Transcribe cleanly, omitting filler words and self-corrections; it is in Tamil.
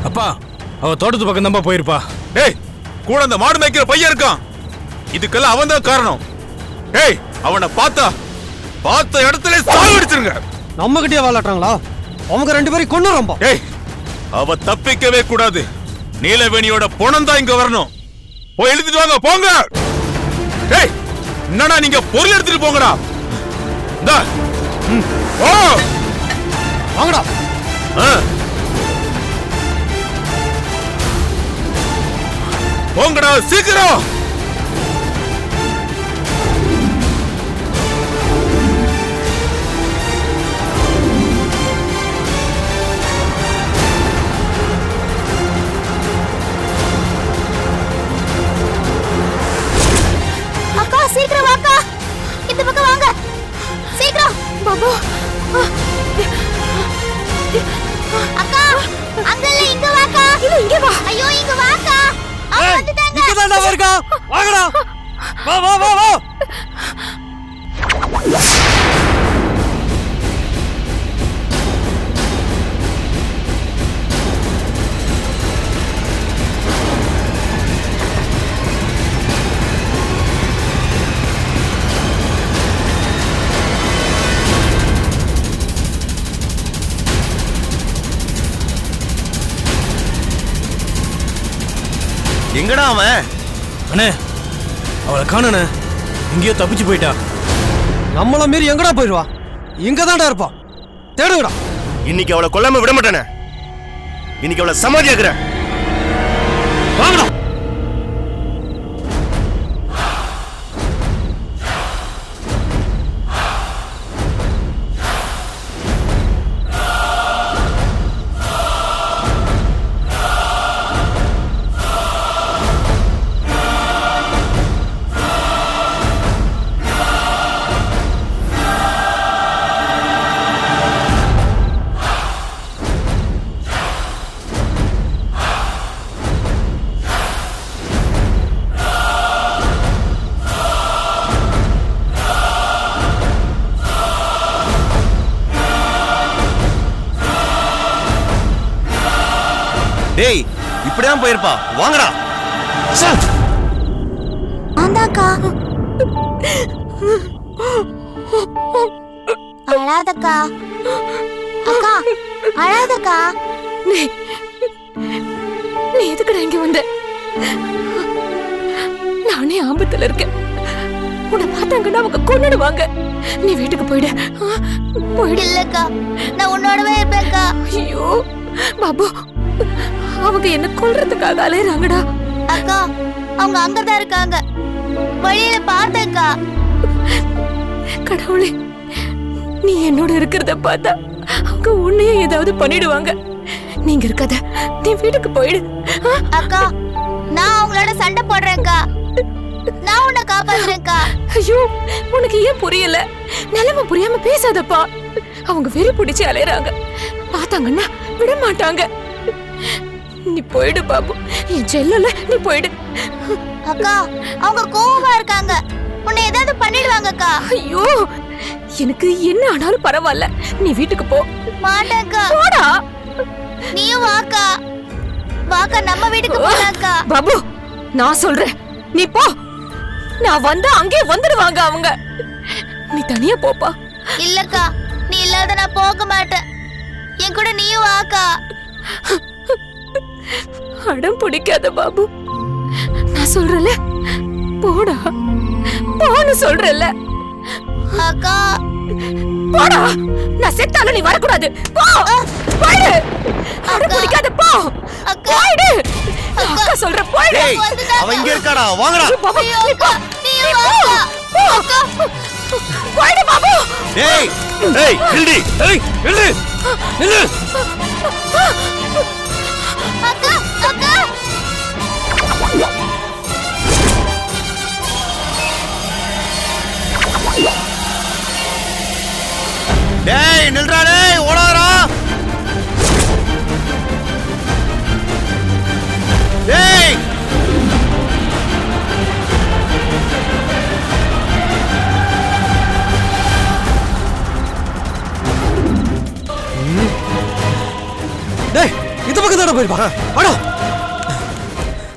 அப்பா அவ தோட்டத்து பக்கம் தான்ப்பா போயிருப்பா. ஏய், கூட அந்த மாடு மேய்க்கிற பையன் இருக்கான். இதுக்கெல்லாம் அவன் தான் காரணம். ஏய், அவனை பார்த்த இடத்துல சாவடிச்சிருங்க. நம்ம கிட்டே வாழாட்டாங்களா? அவங்க 2 பேரும் கொன்னுறோம்பா. ஏய், அவ தப்பிக்கவே கூடாது. நீலவேணியோட பொணம் தான் இங்க வரணும். போய் எழுதிட்டு வாங்க, போங்க. ஏய், என்னடா நீங்க பொருள் எடுத்துட்டு போங்கடா. இந்தா. ஓ, வாங்கடா. போங்கடா சீக்கிரம். அக்கா சீக்கிரம் வாக்கா. இந்த பக்கம் வாங்க சீக்கிரம். பாபு அக்கா அங்கல்ல இங்க வாக்கா. இல்ல இங்க வா. ஐயோ இங்க வாக்கா. அவங்க வந்துட்டாங்க. இங்க தான் வரகா. வாங்கடா. வா வா வா வா. எங்கடா அவன்? அண்ணே அவளை காணனே, எங்கேயோ தப்பிச்சு போயிட்டா. நம்மள மீறி எங்கடா போயிடுவா? இங்க தான்டா இருப்பா. தேடுங்கடா. இன்னைக்கு அவளை கொல்லாம விட மாட்டானே. இன்னைக்கு அவளை சமாதியாக்குறேன். வாங்கடா. டேய், இப்படிதான் போயிருப்பா. வாங்கடா. ஆந்தாக்கா. அழாதக்கா. அக்கா அழாதக்கா. நீ எதுக்குடா இங்க வந்த? நானே ஆபத்துல இருக்கேன். உன்னை பார்த்தாங்கன்னா அவங்க கொன்னுடுவாங்க. நீ வீட்டுக்கு போயிடு. போயிடு. இல்லக்கா, நான் உன்னோடவே இருப்பேன்க்கா. ஐயோ பாபு, அவங்க என்ன கொல்றதுக்காக அலையறாங்கடா. அக்கா அவங்க அங்கதான் இருக்காங்க. வழியில பார்த்தேன்க்கா. கடவுளே, நீ என்னோட இருக்கிறத பார்த்தா அவங்க உன்னையே ஏதாவது பண்ணிடுவாங்க. நீங்க இருக்காத, நீ வீட்டுக்கு போயிடு. அக்கா நான் அவங்களோட சண்டை போடுறேன்க்கா. நான் உன்னை காப்பாத்துறேன்க்கா. ஐயோ, உனக்கு ஏன் புரியல? நிலைமை புரியாம பேசாதப்பா. அவங்க வெறி பிடிச்சி அலையறாங்க. பார்த்தாங்கன்னா விட மாட்டாங்க. நீ போயிடு பாபு, என் செல்லல, நீ போயிடு. அக்கா அவங்க கோவமா இருக்காங்க. உன்னை ஏதாவது பண்ணிடுவாங்கக்கா. ஐயோ, எனக்கு என்ன ஆனாலும் பரவாயில்ல, நீ வீட்டுக்கு போ. மாட்டேன்க்கா. போடா. நீயும் வாக்கா. வாக்கா, நம்ம வீட்டுக்கு போலாம்க்கா. பாபு, நான் சொல்றேன், நீ போ. நான் வந்தா அங்கே வந்துடுவாங்க அவங்க. நீ தனியா போப்பா. இல்லக்கா, நீ இல்லாத நான் போக மாட்டேன். என் கூட நீயும் வாக்கா. அடம் பிடிக்காத பாபு, நான் சொல்றல, போடா. போன்னு சொல்றல. அக்கா போடா. நான் செத்தாலும் நீ வரக்கூடாது. போ. போயிடு. அடம் பிடிக்காத, போ. போயிடு. அக்கா சொல்ற, போயிடு. டேய், அவன் இங்க இருக்காடா. வாங்கடா. பாபு, நீ போ. நீயும் வாக்கா. போயிடு பாபு. டேய், ஏய், நில்லு. ஏய், நில்லு. நில்லு. அக்கா அக்கா. டேய், நில்றா. டேய், ஓடாதடா. டேய், இந்த பக்கம் தானே போயிருப்பா. வாடா.